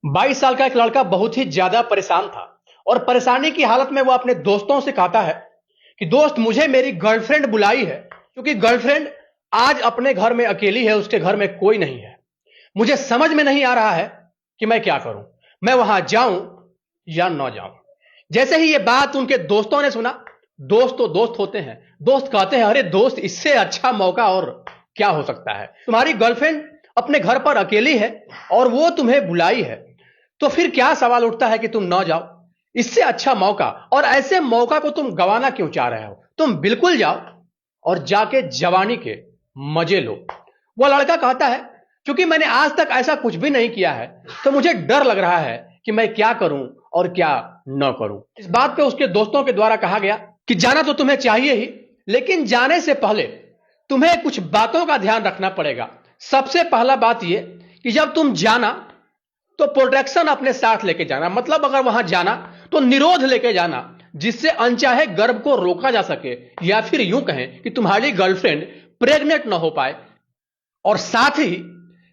22 साल का एक लड़का बहुत ही ज्यादा परेशान था और परेशानी की हालत में वो अपने दोस्तों से कहता है कि दोस्त, मुझे मेरी गर्लफ्रेंड बुलाई है क्योंकि गर्लफ्रेंड आज अपने घर में अकेली है, उसके घर में कोई नहीं है। मुझे समझ में नहीं आ रहा है कि मैं क्या करूं, मैं वहां जाऊं या न जाऊं। जैसे ही ये बात उनके दोस्तों ने सुना, दोस्त तो दोस्त होते हैं, दोस्त कहते हैं, अरे दोस्त, इससे अच्छा मौका और क्या हो सकता है। तुम्हारी गर्लफ्रेंड अपने घर पर अकेली है और वो तुम्हें बुलाई है, तो फिर क्या सवाल उठता है कि तुम ना जाओ। इससे अच्छा मौका, और ऐसे मौका को तुम गंवाना क्यों चाह रहे हो। तुम बिल्कुल जाओ और जाके जवानी के मजे लो। वो लड़का कहता है, क्योंकि मैंने आज तक ऐसा कुछ भी नहीं किया है तो मुझे डर लग रहा है कि मैं क्या करूं और क्या न करूं। इस बात पे उसके दोस्तों के द्वारा कहा गया कि जाना तो तुम्हें चाहिए ही, लेकिन जाने से पहले तुम्हें कुछ बातों का ध्यान रखना पड़ेगा। सबसे पहला बात यह कि जब तुम जाना तो प्रोटेक्शन अपने साथ लेके जाना। मतलब अगर वहां जाना तो निरोध लेके जाना, जिससे अनचाहे गर्भ को रोका जा सके, या फिर यूं कहें कि तुम्हारी गर्लफ्रेंड प्रेग्नेंट ना हो पाए। और साथ ही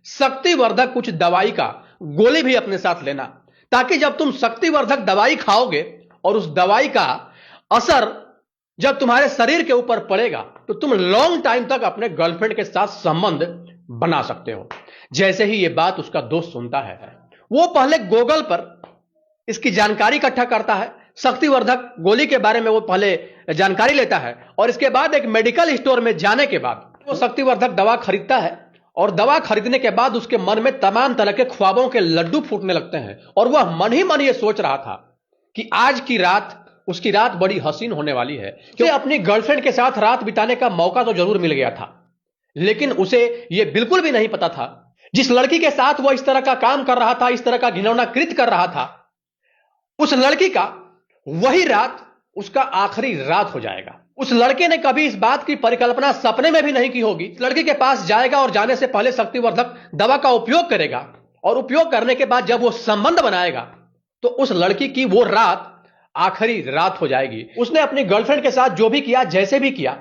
शक्तिवर्धक कुछ दवाई का गोली भी अपने साथ लेना, ताकि जब तुम शक्तिवर्धक दवाई खाओगे और उस दवाई का असर जब तुम्हारे शरीर के ऊपर पड़ेगा तो तुम लॉन्ग टाइम तक अपने गर्लफ्रेंड के साथ संबंध बना सकते हो। जैसे ही यह बात उसका दोस्त सुनता है, वो पहले गूगल पर इसकी जानकारी इकट्ठा करता है। शक्तिवर्धक गोली के बारे में वो पहले जानकारी लेता है और इसके बाद एक मेडिकल स्टोर में जाने के बाद वो शक्तिवर्धक दवा खरीदता है। और दवा खरीदने के बाद उसके मन में तमाम तरह के ख्वाबों के लड्डू फूटने लगते हैं और वह मन ही मन ये सोच रहा था कि आज की रात, उसकी रात बड़ी हसीन होने वाली है। क्योंकि अपनी गर्लफ्रेंड के साथ रात बिताने का मौका तो जरूर मिल गया था, लेकिन उसे यह बिल्कुल भी नहीं पता था जिस लड़की के साथ वह इस तरह का काम कर रहा था, इस तरह का घिनौना कृत्य कर रहा था, उस लड़की का वही रात उसका आखिरी रात हो जाएगा। उस लड़के ने कभी इस बात की परिकल्पना सपने में भी नहीं की होगी। लड़की के पास जाएगा और जाने से पहले शक्तिवर्धक दवा का उपयोग करेगा और उपयोग करने के बाद जब वो संबंध बनाएगा तो उस लड़की की वो रात आखिरी रात हो जाएगी। उसने अपनी गर्लफ्रेंड के साथ जो भी किया, जैसे भी किया,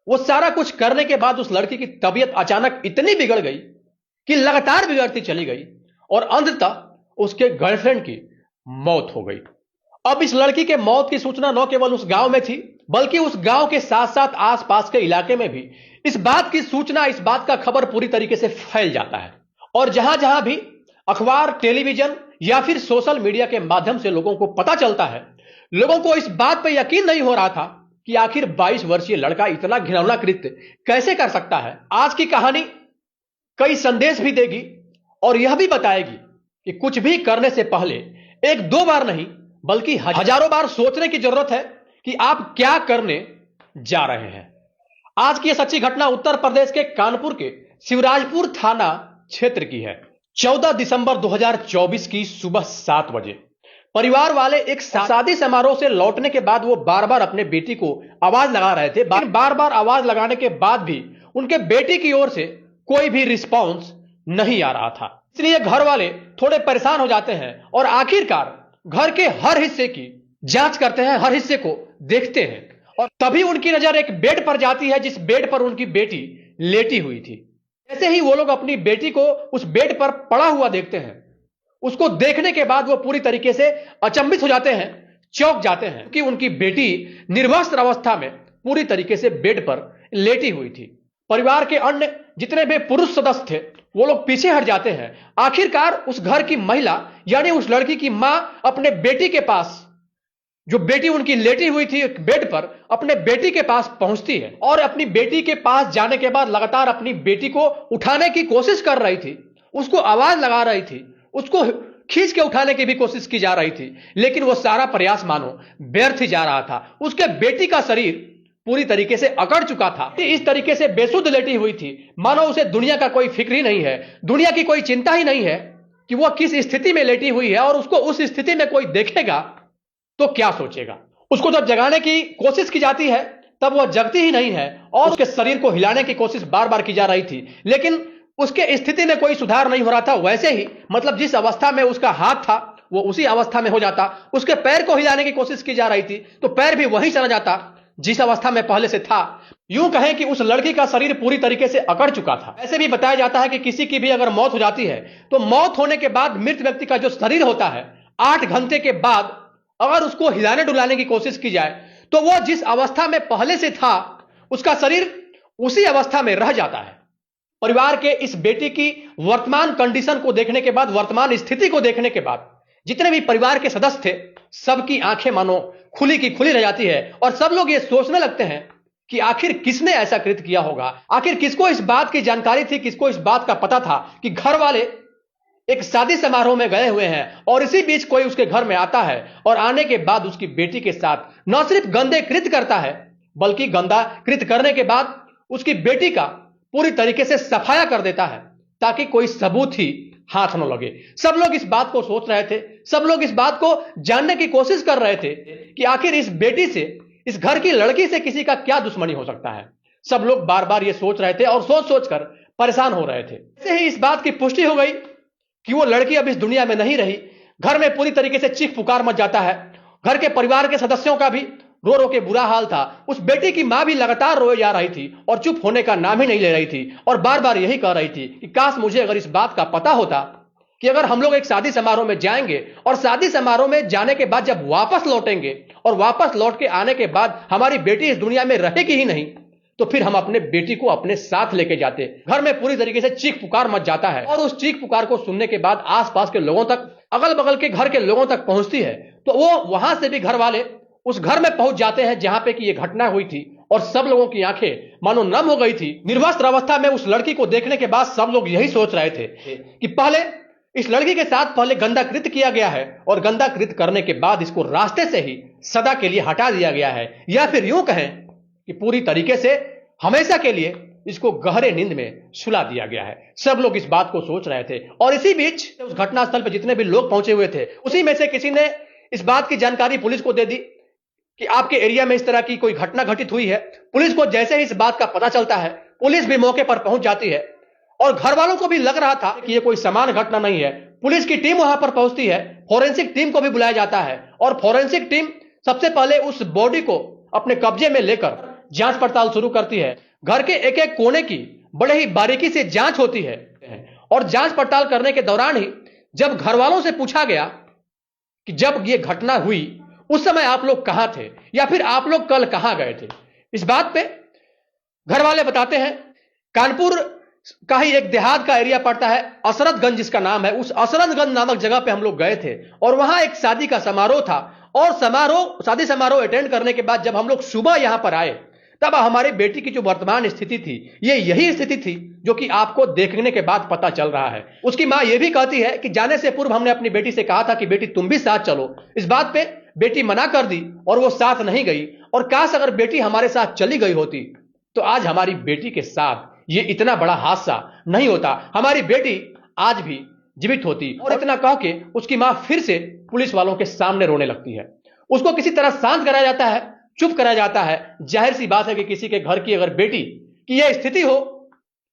वो सारा कुछ करने के बाद उस लड़की की तबीयत अचानक इतनी बिगड़ गई कि लगातार बिगड़ती चली गई और अंततः उसके गर्लफ्रेंड की मौत हो गई। अब इस लड़की के मौत की सूचना न केवल उस गांव में थी, बल्कि उस गांव के साथ साथ आसपास के इलाके में भी इस बात की सूचना, इस बात का खबर पूरी तरीके से फैल जाता है। और जहां जहां भी अखबार, टेलीविजन या फिर सोशल मीडिया के माध्यम से लोगों को पता चलता है, लोगों को इस बात पर यकीन नहीं हो रहा था कि आखिर 22 वर्षीय लड़का इतना घिनौना कृत्य कैसे कर सकता है। आज की कहानी कई संदेश भी देगी और यह भी बताएगी कि कुछ भी करने से पहले एक दो बार नहीं बल्कि हजारों बार सोचने की जरूरत है कि आप क्या करने जा रहे हैं। आज की यह सच्ची घटना उत्तर प्रदेश के कानपुर के शिवराजपुर थाना क्षेत्र की है। 14 दिसंबर 2024 की सुबह 7 बजे परिवार वाले एक शादी समारोह से लौटने के बाद वो बार बार अपने बेटी को आवाज लगा रहे थे। बार बार आवाज लगाने के बाद भी उनके बेटी की ओर से कोई भी रिस्पॉन्स नहीं आ रहा था। इसलिए घर वाले थोड़े परेशान हो जाते हैं और आखिरकार घर के हर हिस्से की जांच करते हैं, हर हिस्से को देखते हैं। और तभी उनकी नजर एक बेड पर जाती है, जिस बेड पर उनकी बेटी लेटी हुई थी। जैसे ही वो लोग अपनी बेटी को उस बेड पर पड़ा हुआ देखते हैं, उसको देखने के बाद वो पूरी तरीके से अचंभित हो जाते हैं, चौंक जाते हैं कि उनकी बेटी निर्वस्त्र अवस्था में पूरी तरीके से बेड पर लेटी हुई थी। परिवार के अन्य जितने भी पुरुष सदस्य थे वो लोग पीछे हट जाते हैं। आखिरकार उस घर की महिला यानी उस लड़की की मां अपने बेटी के पास, जो बेटी उनकी लेटी हुई थी बेड पर, अपने बेटी के पास पहुंचती है और अपनी बेटी के पास जाने के बाद लगातार अपनी बेटी को उठाने की कोशिश कर रही थी, उसको आवाज लगा रही थी, उसको खींच के उठाने की भी कोशिश की जा रही थी, लेकिन वो सारा प्रयास मानो व्यर्थ ही जा रहा था। उसके बेटी का शरीर पूरी तरीके से अकड़ चुका था, इस तरीके से बेसुध लेटी हुई थी मानो उसे दुनिया का कोई फिक्र ही नहीं है, दुनिया की कोई चिंता ही नहीं है कि वह किस स्थिति में लेटी हुई है। और उसको उस स्थिति में कोई देखेगा तो क्या सोचेगा। उसको जब जगाने की कोशिश की जाती है तब वह जगती ही नहीं है और उसके शरीर को हिलाने की कोशिश बार बार की जा रही थी, लेकिन उसके स्थिति में कोई सुधार नहीं हो रहा था। वैसे ही मतलब जिस अवस्था में उसका हाथ था वो उसी अवस्था में हो जाता। उसके पैर को हिलाने की कोशिश की जा रही थी तो पैर भी वहीं चला जाता जिस अवस्था में पहले से था, यूं कहें कि उस लड़की का शरीर पूरी तरीके से अकड़ चुका था। ऐसे भी बताया जाता है कि किसी की भी अगर मौत हो जाती है तो मौत होने के बाद मृत व्यक्ति का जो शरीर होता है 8 घंटे के बाद अगर उसको हिलाने डुलाने की कोशिश की जाए तो वो जिस अवस्था में पहले से था उसका शरीर उसी अवस्था में रह जाता है। परिवार के इस बेटी की वर्तमान कंडीशन को देखने के बाद, वर्तमान स्थिति को देखने के बाद जितने भी परिवार के सदस्य थे सबकी आंखें मानो खुली की खुली रह जाती है और सब लोग ये सोचने लगते हैं कि आखिर किसने ऐसा कृत्य किया होगा, आखिर किसको इस बात की जानकारी थी, किसको इस बात का पता था कि घर वाले एक शादी समारोह में गए हुए हैं और इसी बीच कोई उसके घर में आता है और आने के बाद उसकी बेटी के साथ न सिर्फ गंदे कृत्य करता है बल्कि गंदा कृत्य करने के बाद उसकी बेटी का पूरी तरीके से सफाया कर देता है ताकि कोई सबूत ही हाथ न लगे। सब लोग इस बात को सोच रहे थे, सब लोग इस बात को जानने की कोशिश कर रहे थे कि आखिर इस बेटी से, इस घर की लड़की से किसी का क्या दुश्मनी हो सकता है। सब लोग बार बार ये सोच रहे थे और सोच सोच कर परेशान हो रहे थे। ऐसे ही इस बात की पुष्टि हो गई कि वो लड़की अब इस दुनिया में नहीं रही। घर में पूरी तरीके से चीख पुकार मच जाता है। घर के परिवार के सदस्यों का भी रो रो के बुरा हाल था। उस बेटी की मां भी लगातार रोए जा रही थी और चुप होने का नाम ही नहीं ले रही थी और बार बार यही कह रही थी कि काश मुझे अगर इस बात का पता होता कि अगर हम लोग एक शादी समारोह में जाएंगे और शादी समारोह में जाने के बाद जब वापस लौटेंगे और वापस लौट के आने के बाद हमारी बेटी इस दुनिया में रहेगी ही नहीं तो फिर हम अपने बेटी को अपने साथ लेके जाते। घर में पूरी तरीके से चीख पुकार मच जाता है और उस चीख पुकार को सुनने के बाद आसपास के लोगों तक, अगल बगल के घर के लोगों तक पहुंचती है तो वो वहां से भी घर वाले उस घर में पहुंच जाते हैं जहां पे कि ये घटना हुई थी और सब लोगों की आंखें मानो नम हो गई थी। निर्वस्त्र अवस्था में उस लड़की को देखने के बाद सब लोग यही सोच रहे थे कि पहले इस लड़की के साथ पहले गंदा कृत्य किया गया है और गंदा कृत्य करने के बाद इसको रास्ते से ही सदा के लिए हटा दिया गया है, या फिर यूं कहें कि पूरी तरीके से हमेशा के लिए इसको गहरे नींद में सुला दिया गया है। सब लोग इस बात को सोच रहे थे और इसी बीच उस घटनास्थल पर जितने भी लोग पहुंचे हुए थे उसी में से किसी ने इस बात की जानकारी पुलिस को दे दी कि आपके एरिया में इस तरह की कोई घटना घटित हुई है। पुलिस को जैसे ही इस बात का पता चलता है पुलिस भी मौके पर पहुंच जाती है और घर वालों को भी लग रहा था कि यह कोई सामान्य घटना नहीं है। पुलिस की टीम वहां पर पहुंचती है, फोरेंसिक टीम को भी बुलाया जाता है और फोरेंसिक टीम सबसे पहले उस बॉडी को अपने कब्जे में लेकर जांच पड़ताल शुरू करती है। घर के एक एक कोने की बड़े ही बारीकी से जांच होती है और जांच पड़ताल करने के दौरान ही जब घर वालों से पूछा गया कि जब यह घटना हुई उस समय आप लोग कहां थे या फिर आप लोग कल कहां गए थे, इस बात पे घर वाले बताते हैं कानपुर का ही एक देहात का एरिया पड़ता है, असरतगंज जिसका नाम है, उस असरतगंज नामक जगह पे हम लोग गए थे और वहां एक शादी का समारोह था और शादी समारोह अटेंड करने के बाद जब हम लोग सुबह यहां पर आए तब हमारी बेटी की जो वर्तमान स्थिति थी ये यही स्थिति थी जो कि आपको देखने के बाद पता चल रहा है। उसकी मां यह भी कहती है कि जाने से पूर्व हमने अपनी बेटी से कहा था कि बेटी तुम भी साथ चलो। इस बात पे बेटी मना कर दी और वो साथ नहीं गई और काश अगर बेटी हमारे साथ चली गई होती तो आज हमारी बेटी के साथ ये इतना बड़ा हादसा नहीं होता, हमारी बेटी आज भी जीवित होती। और इतना कह के उसकी मां फिर से पुलिस वालों के सामने रोने लगती है। उसको किसी तरह शांत कराया जाता है, चुप कराया जाता है। जाहिर सी बात है कि किसी के घर की अगर बेटी की यह स्थिति हो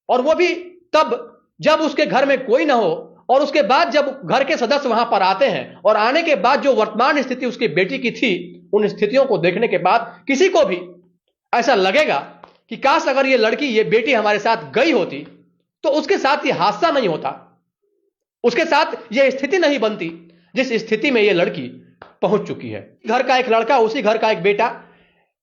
और वो भी तब जब उसके घर में कोई ना हो और उसके बाद जब घर के सदस्य वहां पर आते हैं और आने के बाद जो वर्तमान स्थिति उसकी बेटी की थी, उन स्थितियों को देखने के बाद किसी को भी ऐसा लगेगा कि काश अगर ये लड़की, ये बेटी हमारे साथ गई होती तो उसके साथ ये हादसा नहीं होता, उसके साथ ये स्थिति नहीं बनती जिस स्थिति में ये लड़की पहुंच चुकी है। घर का एक लड़का, उसी घर का एक बेटा,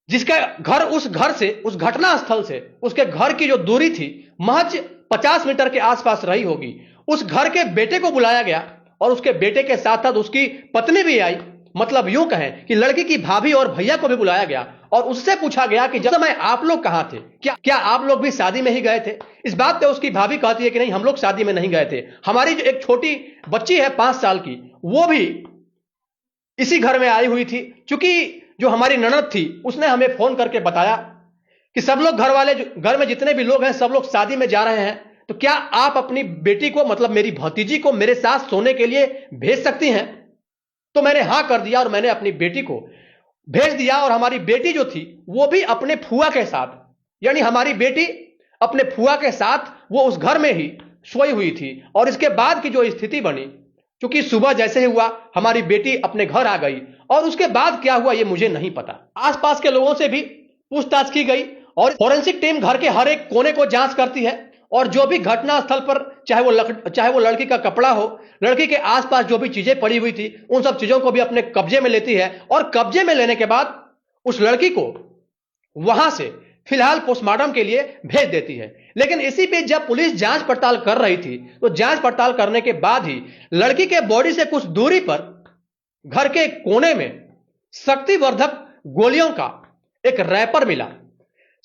जिसका घर उस घर से, उस घटना स्थल से उसके घर की जो दूरी थी महज 50 मीटर के आसपास रही होगी, उस घर के बेटे को बुलाया गया और उसके बेटे के साथ साथ उसकी पत्नी भी आई। मतलब यूं कहें कि लड़की की भाभी और भैया को भी बुलाया गया और उससे पूछा गया कि जब समय आप लोग कहां थे, क्या आप लोग भी शादी में ही गए थे। इस बात पे उसकी भाभी कहती है कि नहीं, हम लोग शादी में नहीं गए थे, हमारी जो एक छोटी बच्ची है 5 साल की वो भी इसी घर में आई हुई थी। चूंकि जो हमारी ननद थी उसने हमें फोन करके बताया कि सब लोग घर वाले, घर में जितने भी लोग हैं सब लोग शादी में जा रहे हैं, तो क्या आप अपनी बेटी को, मतलब मेरी भतीजी को मेरे साथ सोने के लिए भेज सकती हैं। तो मैंने हां कर दिया और मैंने अपनी बेटी को भेज दिया और हमारी बेटी जो थी वो भी अपने फुआ के साथ, यानी हमारी बेटी अपने फुआ के साथ वो उस घर में ही सोई हुई थी। और इसके बाद की जो स्थिति बनी, क्योंकि सुबह जैसे ही हुआ हमारी बेटी अपने घर आ गई और उसके बाद क्या हुआ ये मुझे नहीं पता। आसपास के लोगों से भी पूछताछ की गई और फॉरेंसिक टीम घर के हर एक कोने को जांच करती है और जो भी घटना स्थल पर चाहे वो लड़की का कपड़ा हो, लड़की के आसपास जो भी चीजें पड़ी हुई थी, उन सब चीजों को भी अपने कब्जे में लेती है और कब्जे में लेने के बाद उस लड़की को वहां से फिलहाल पोस्टमार्टम के लिए भेज देती है। लेकिन इसी बीच जब पुलिस जांच पड़ताल कर रही थी तो जांच पड़ताल करने के बाद ही लड़की के बॉडी से कुछ दूरी पर घर के कोने में शक्तिवर्धक गोलियों का एक रैपर मिला।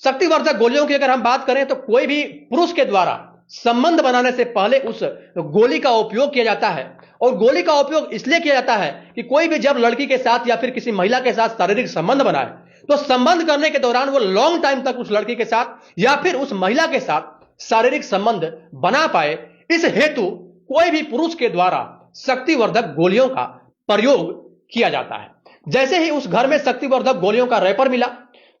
शक्तिवर्धक गोलियों की अगर हम बात करें तो कोई भी पुरुष के द्वारा संबंध बनाने से पहले उस गोली का उपयोग किया जाता है और गोली का उपयोग इसलिए किया जाता है कि कोई भी जब लड़की के साथ या फिर किसी महिला के साथ शारीरिक संबंध बनाए तो संबंध करने के दौरान वो लॉन्ग टाइम तक उस लड़की के साथ या फिर उस महिला के साथ शारीरिक संबंध बना पाए। इस हेतु कोई भी पुरुष के द्वारा शक्तिवर्धक गोलियों का प्रयोग किया जाता है। जैसे ही उस घर में शक्तिवर्धक गोलियों का रैपर मिला,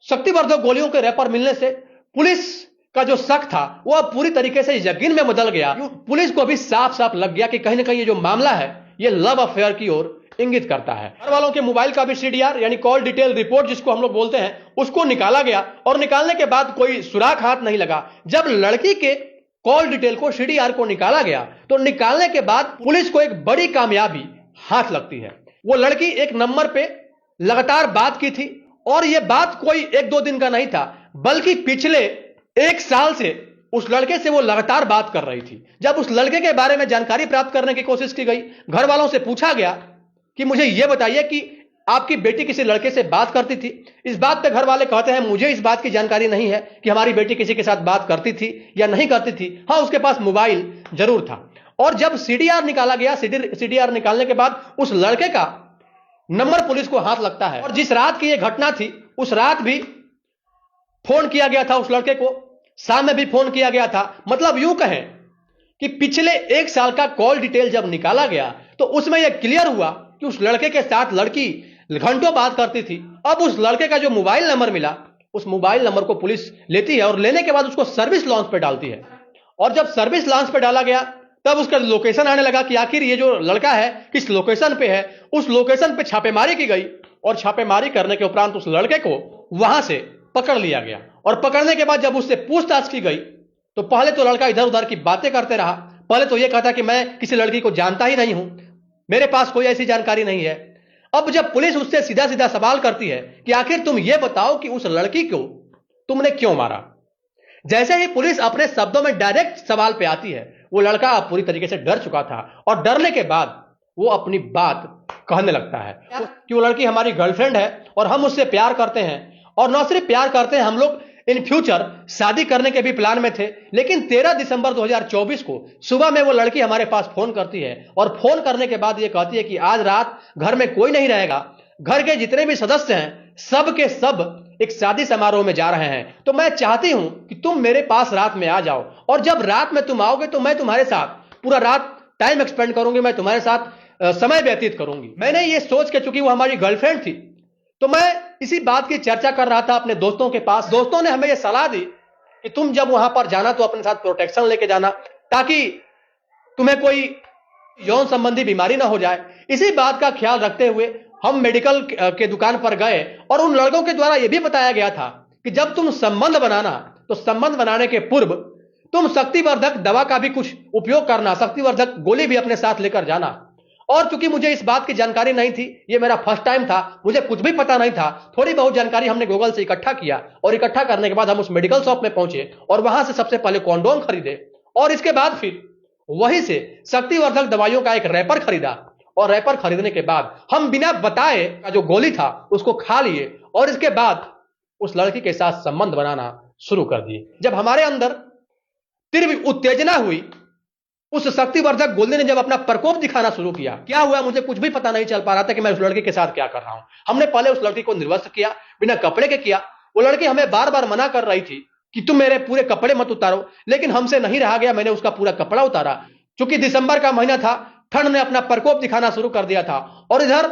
शक्तिवर्धक गोलियों के रैपर मिलने से पुलिस का जो शक था वह पूरी तरीके से यकीन में बदल गया। पुलिस को भी साफ साफ लग गया कि कहीं ना कहीं ये जो मामला है ये लव अफेयर की ओर इंगित करता है। घर वालों के मोबाइल का भी सीडीआर यानी कॉल डिटेल रिपोर्ट जिसको हम लोग बोलते हैं उसको निकाला गया और निकालने के बाद कोई सुराग हाथ नहीं लगा। जब लड़की के कॉल डिटेल को सीडीआर को निकाला गया तो निकालने के बाद पुलिस को एक बड़ी कामयाबी हाथ लगती है। वो लड़की एक नंबर पे लगातार बात की थी और यह बात कोई एक दो दिन का नहीं था बल्कि पिछले 1 साल से उस लड़के से वो लगातार बात कर रही थी। जब उस लड़के के बारे में जानकारी प्राप्त करने की कोशिश की गई, घर वालों से पूछा गया कि मुझे यह बताइए कि आपकी बेटी किसी लड़के से बात करती थी। इस बात पे घर वाले कहते हैं मुझे इस बात की जानकारी नहीं है कि हमारी बेटी किसी के साथ बात करती थी या नहीं करती थी। हाँ, उसके पास मोबाइल जरूर था। और जब सीडीआर निकाला गया, सीडीआर निकालने के बाद उस लड़के का नंबर पुलिस को हाथ लगता है और जिस रात की यह घटना थी उस रात भी फोन किया गया था उस लड़के को, शाम में भी फोन किया गया था। मतलब यूं कहें कि पिछले 1 साल का कॉल डिटेल जब निकाला गया तो उसमें यह क्लियर हुआ कि उस लड़के के साथ लड़की घंटों बात करती थी। अब उस लड़के का जो मोबाइल नंबर मिला, उस मोबाइल नंबर को पुलिस लेती है और लेने के बाद उसको सर्विस लॉन्च पे डालती है और जब सर्विस लॉन्च पे डाला गया तब उसका लोकेशन आने लगा कि आखिर ये जो लड़का है किस लोकेशन पे है। उस लोकेशन पे छापेमारी की गई और छापेमारी करने के उपरांत उस लड़के को वहां से पकड़ लिया गया और पकड़ने के बाद जब उससे पूछताछ की गई तो पहले तो लड़का इधर उधर की बातें करते रहा। पहले तो यह कहता कि मैं किसी लड़की को जानता ही नहीं हूं, मेरे पास कोई ऐसी जानकारी नहीं है। अब जब पुलिस उससे सीधा सीधा सवाल करती है कि आखिर तुम यह बताओ कि उस लड़की को तुमने क्यों मारा, जैसे ही पुलिस अपने शब्दों में डायरेक्ट सवाल पे आती है वो लड़का अब पूरी तरीके से डर चुका था और डरने के बाद वो अपनी बात कहने लगता है कि वो लड़की हमारी गर्लफ्रेंड है और हम उससे प्यार करते हैं और न सिर्फ प्यार करते हैं, हम लोग इन फ्यूचर शादी करने के भी प्लान में थे। लेकिन 13 दिसंबर 2024 को सुबह में वो लड़की हमारे पास फोन करती है और फोन करने के बाद ये कहती है कि आज रात घर में कोई नहीं रहेगा, घर के जितने भी सदस्य हैं सब के सब एक शादी समारोह में जा रहे हैं, तो मैं चाहती हूं कि तुम मेरे पास रात में आ जाओ और जब रात में तुम आओगे तो मैं तुम्हारे साथ पूरा रात टाइम एक्सपेंड करूंगी, मैं तुम्हारे साथ समय व्यतीत करूंगी। मैंने ये सोच के, चूंकि वो हमारी गर्लफ्रेंड थी, तो मैं इसी बात की चर्चा कर रहा था अपने दोस्तों के पास। दोस्तों ने हमें यह सलाह दी कि तुम जब वहां पर जाना तो अपने साथ प्रोटेक्शन लेके जाना ताकि तुम्हें कोई यौन संबंधी बीमारी ना हो जाए। इसी बात का ख्याल रखते हुए हम मेडिकल के दुकान पर गए और उन लड़कों के द्वारा यह भी बताया गया था कि जब तुम संबंध बनाना तो संबंध बनाने के पूर्व तुम शक्तिवर्धक दवा का भी कुछ उपयोग करना, शक्तिवर्धक गोली भी अपने साथ लेकर जाना। और चूंकि मुझे इस बात की जानकारी नहीं थी, ये मेरा फर्स्ट टाइम था, मुझे कुछ भी पता नहीं था, थोड़ी बहुत जानकारी हमने गूगल से इकट्ठा किया और इकट्ठा करने के बाद हम उस मेडिकल शॉप में पहुंचे और वहां से सबसे पहले कॉन्डोम खरीदे और इसके बाद फिर वहीं से शक्तिवर्धक दवाइयों का एक रैपर खरीदा और रैपर खरीदने के बाद हम बिना बताए का जो गोली था उसको खा लिए और इसके बाद उस लड़की के साथ संबंध बनाना शुरू कर दिए। जब हमारे अंदर तीव्र उत्तेजना हुई, उस शक्तिवर्धक गोली ने जब अपना प्रकोप दिखाना शुरू किया, क्या हुआ मुझे कुछ भी पता नहीं चल पा रहा था कि मैं उस लड़के के साथ क्या कर रहा हूं। हमने पहले उस लड़की को निर्वस्त्र किया, बिना कपड़े के किया। वो लड़की हमें बार बार मना कर रही थी कि तुम मेरे पूरे कपड़े मत उतारो, लेकिन हमसे नहीं रहा गया, मैंने उसका पूरा कपड़ा उतारा। चूंकि दिसंबर का महीना था, ठंड ने अपना प्रकोप दिखाना शुरू कर दिया था और इधर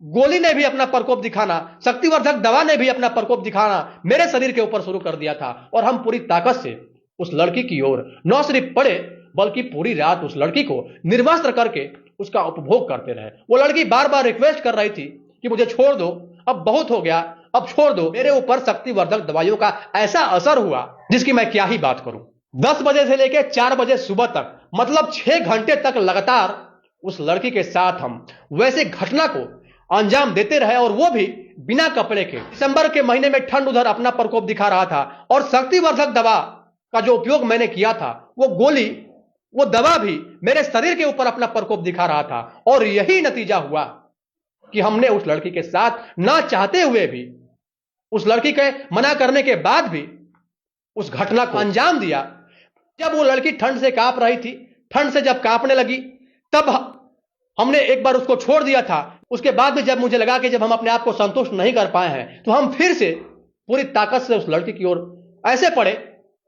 गोली ने भी अपना प्रकोप दिखाना, शक्तिवर्धक दवा ने भी अपना प्रकोप दिखाना मेरे शरीर के ऊपर शुरू कर दिया था और हम पूरी ताकत से उस लड़की की ओर न सिर्फ पड़े बल्कि पूरी रात उस लड़की को निर्वस्त्र करके उसका उपभोग करते रहे। वो लड़की बार बार रिक्वेस्ट कर रही थी कि मुझे छोड़ दो, अब बहुत हो गया, अब छोड़ दो, मेरे ऊपर शक्तिवर्धक दवाइयों का ऐसा असर हुआ जिसकी मैं क्या ही बात करूं। 10 बजे से लेकर 4 बजे सुबह तक, मतलब 6 घंटे तक लगातार उस लड़की के साथ हम वैसे घटना को अंजाम देते रहे, और वो भी बिना कपड़े के। दिसंबर के महीने में ठंड उधर अपना प्रकोप दिखा रहा था, और शक्तिवर्धक दवा का जो उपयोग मैंने किया था, वो गोली, वो दवा भी मेरे शरीर के ऊपर अपना प्रकोप दिखा रहा था। और यही नतीजा हुआ कि हमने उस लड़की के साथ ना चाहते हुए भी, उस लड़की के मना करने के बाद भी उस घटना को अंजाम दिया। जब वो लड़की ठंड से कांप रही थी, ठंड से जब कांपने लगी, तब हमने एक बार उसको छोड़ दिया था। उसके बाद भी जब मुझे लगा कि जब हम अपने आप को संतुष्ट नहीं कर पाए हैं, तो हम फिर से पूरी ताकत से उस लड़की की ओर ऐसे पड़े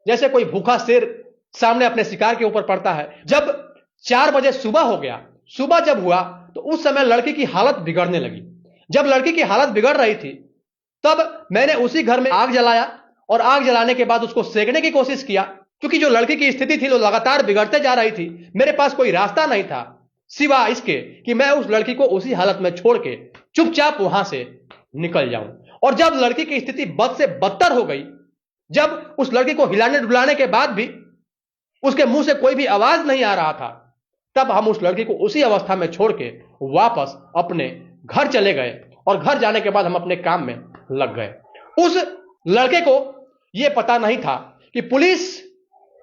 जैसे कोई भूखा शेर सामने अपने शिकार के ऊपर पड़ता है। जब 4 बजे सुबह हो गया, सुबह जब हुआ, तो उस समय लड़की की हालत बिगड़ने लगी। जब लड़की की हालत बिगड़ रही थी, तब मैंने उसी घर में आग जलाया, और आग जलाने के बाद उसको सेकने की कोशिश किया, क्योंकि जो लड़की की स्थिति थी वो लगातार बिगड़ते जा रही थी। मेरे पास कोई रास्ता नहीं था सिवा इसके कि मैं उस लड़की को उसी हालत में छोड़ के चुपचाप वहां से निकल जाऊं। और जब लड़की की स्थिति बद से बदतर हो गई, जब उस लड़की को हिलाने डुलाने के बाद भी उसके मुंह से कोई भी आवाज नहीं आ रहा था, तब हम उस लड़की को उसी अवस्था में छोड़ के वापस अपने घर चले गए। और घर जाने के बाद हम अपने काम में लग गए। उस लड़के को यह पता नहीं था कि पुलिस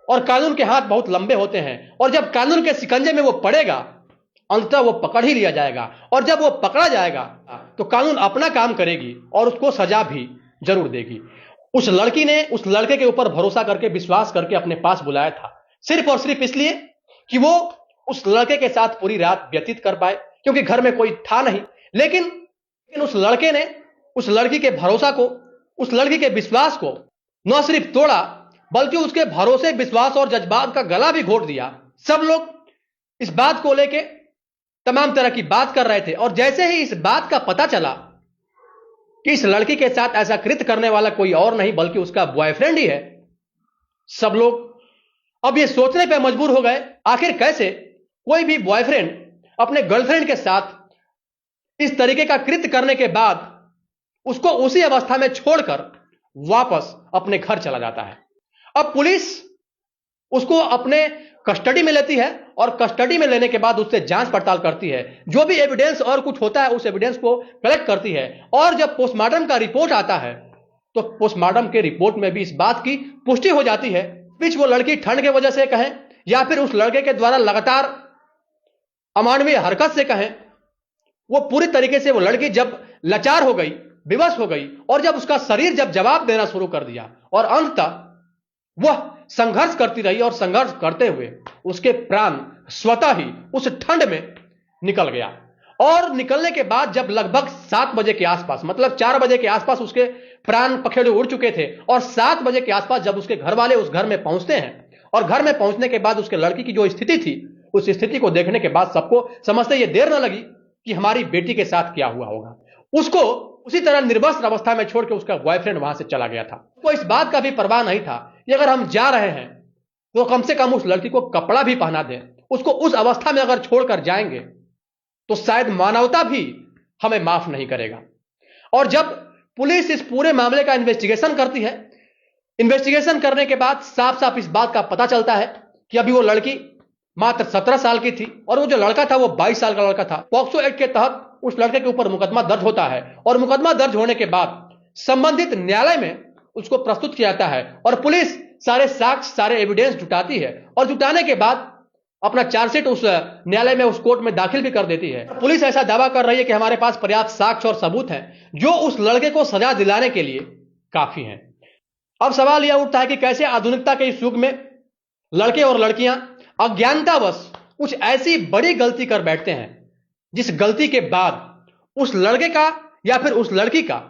और कानून के हाथ बहुत लंबे होते हैं, और जब कानून के शिकंजे में वो पड़ेगा, अंततः वो पकड़ ही लिया जाएगा। और जब वो पकड़ा जाएगा तो कानून अपना काम करेगी और उसको सजा भी जरूर देगी। उस लड़की ने उस लड़के के ऊपर भरोसा करके, विश्वास करके अपने पास बुलाया था, सिर्फ और सिर्फ इसलिए कि वो उस लड़के के साथ पूरी रात व्यतीत कर पाए, क्योंकि घर में कोई था नहीं। लेकिन उस लड़के ने उस लड़की के भरोसा को, उस लड़की के विश्वास को न सिर्फ तोड़ा, बल्कि उसके भरोसे, विश्वास और जज्बात का गला भी घोट दिया। सब लोग इस बात को लेके तमाम तरह की बात कर रहे थे, और जैसे ही इस बात का पता चला कि इस लड़की के साथ ऐसा कृत्य करने वाला कोई और नहीं बल्कि उसका बॉयफ्रेंड ही है, सब लोग अब ये सोचने पे मजबूर हो गए, आखिर कैसे कोई भी बॉयफ्रेंड अपने गर्लफ्रेंड के साथ इस तरीके का कृत्य करने के बाद उसको उसी अवस्था में छोड़कर वापस अपने घर चला जाता है। अब पुलिस उसको अपने कस्टडी में लेती है, और कस्टडी में लेने के बाद उससे जांच पड़ताल करती है। जो भी एविडेंस और कुछ होता है, उस एविडेंस को कलेक्ट करती है। और जब पोस्टमार्टम का रिपोर्ट आता है, तो पोस्टमार्टम के रिपोर्ट में भी इस बात की पुष्टि हो जाती है, बीच वो लड़की ठंड के वजह से कहें या फिर उस लड़के के द्वारा लगातार अमानवीय हरकत से कहें, वो पूरी तरीके से वो लड़की जब लाचार हो गई, विवश हो गई, और जब उसका शरीर जब जवाब देना शुरू कर दिया, और अंततः वह संघर्ष करती रही, और संघर्ष करते हुए उसके प्राण स्वतः ही उस ठंड में निकल गया। और निकलने के बाद जब लगभग 7 बजे के आसपास, मतलब 4 बजे के आसपास उसके प्राण पखेरु उड़ चुके थे, और 7 बजे के आसपास जब उसके घर वाले उस घर में पहुंचते हैं, और घर में पहुंचने के बाद उसके लड़की की जो स्थिति थी, उस स्थिति को देखने के बाद सबको समझते ये देर न लगी कि हमारी बेटी के साथ क्या हुआ होगा। उसको उसी तरह निर्वस्त्र अवस्था में छोड़ के उसका बॉयफ्रेंड वहां से चला गया था। तो इस बात का भी परवाह नहीं था कि अगर हम जा रहे हैं तो कम से कम उस लड़की को कपड़ा भी पहना दें। उसको उस अवस्था में अगर छोड़कर जाएंगे तो शायद मानवता भी हमें माफ नहीं करेगा। और जब पुलिस इस पूरे मामले का इन्वेस्टिगेशन करती है, इन्वेस्टिगेशन करने के बाद साफ साफ इस बात का पता चलता है कि अभी वो लड़की मात्र 17 साल की थी, और वो जो लड़का था वो 22 साल का लड़का था। पॉक्सो एक्ट के तहत उस लड़के के ऊपर मुकदमा दर्ज होता है, और मुकदमा दर्ज होने के बाद संबंधित न्यायालय में उसको प्रस्तुत किया जाता है, और पुलिस सारे साक्ष्य, सारे एविडेंस जुटाती है, और जुटाने के बाद अपना चार्जशीट उस न्यायालय में, उस कोर्ट में दाखिल भी कर देती है। पुलिस ऐसा दावा कर रही है कि हमारे पास पर्याप्त साक्ष्य और सबूत हैं जो उस लड़के को सजा दिलाने के लिए काफी हैं। अब सवाल यह उठता है कि कैसे आधुनिकता के इस युग में लड़के और लड़कियां अज्ञानतावश कुछ ऐसी बड़ी गलती कर बैठते हैं जिस गलती के बाद उस लड़के का या फिर उस लड़की का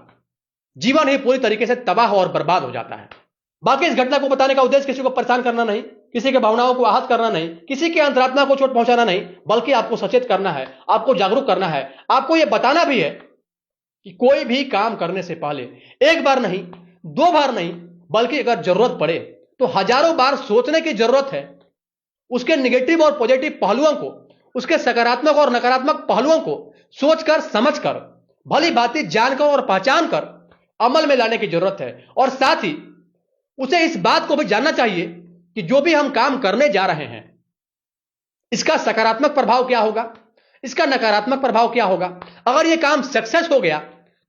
जीवन ही पूरी तरीके से तबाह और बर्बाद हो जाता है। बाकी इस घटना को बताने का उद्देश्य किसी को परेशान करना नहीं, किसी के भावनाओं को आहत करना नहीं, किसी की अंतरात्मा को चोट पहुंचाना नहीं, बल्कि आपको सचेत करना है, आपको जागरूक करना है, आपको यह बताना भी है कि कोई भी काम करने से पहले एक बार नहीं, 2 बार नहीं, बल्कि अगर जरूरत पड़े तो हजारों बार सोचने की जरूरत है। उसके नेगेटिव और पॉजिटिव पहलुओं को, उसके सकारात्मक और नकारात्मक पहलुओं को सोचकर, समझकर, भली भांति जानकर और पहचान कर अमल में लाने की जरूरत है। और साथ ही उसे इस बात को भी जानना चाहिए कि जो भी हम काम करने जा रहे हैं इसका सकारात्मक प्रभाव क्या होगा, इसका नकारात्मक प्रभाव क्या होगा। अगर यह काम सक्सेस हो गया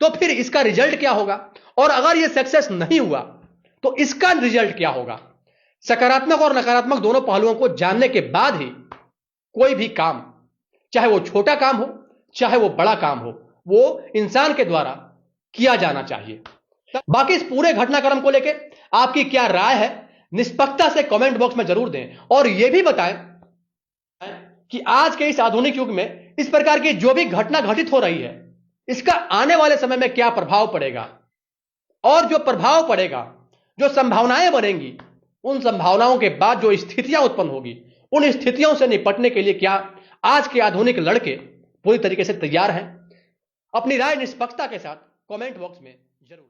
तो फिर इसका रिजल्ट क्या होगा, और अगर यह सक्सेस नहीं हुआ तो इसका रिजल्ट क्या होगा। सकारात्मक और नकारात्मक दोनों पहलुओं को जानने के बाद ही कोई भी काम, चाहे वो छोटा काम हो चाहे वो बड़ा काम हो, वो इंसान के द्वारा किया जाना चाहिए। बाकी इस पूरे घटनाक्रम को लेकर आपकी क्या राय है, निष्पक्षता से कमेंट बॉक्स में जरूर दें। और यह भी बताएं कि आज के इस आधुनिक युग में इस प्रकार की जो भी घटना घटित हो रही है इसका आने वाले समय में क्या प्रभाव पड़ेगा, और जो प्रभाव पड़ेगा, जो संभावनाएं बनेंगी, उन संभावनाओं के बाद जो स्थितियां उत्पन्न होगी, उन स्थितियों से निपटने के लिए क्या आज के आधुनिक लड़के पूरी तरीके से तैयार हैं। अपनी राय निष्पक्षता के साथ कमेंट बॉक्स में जरूर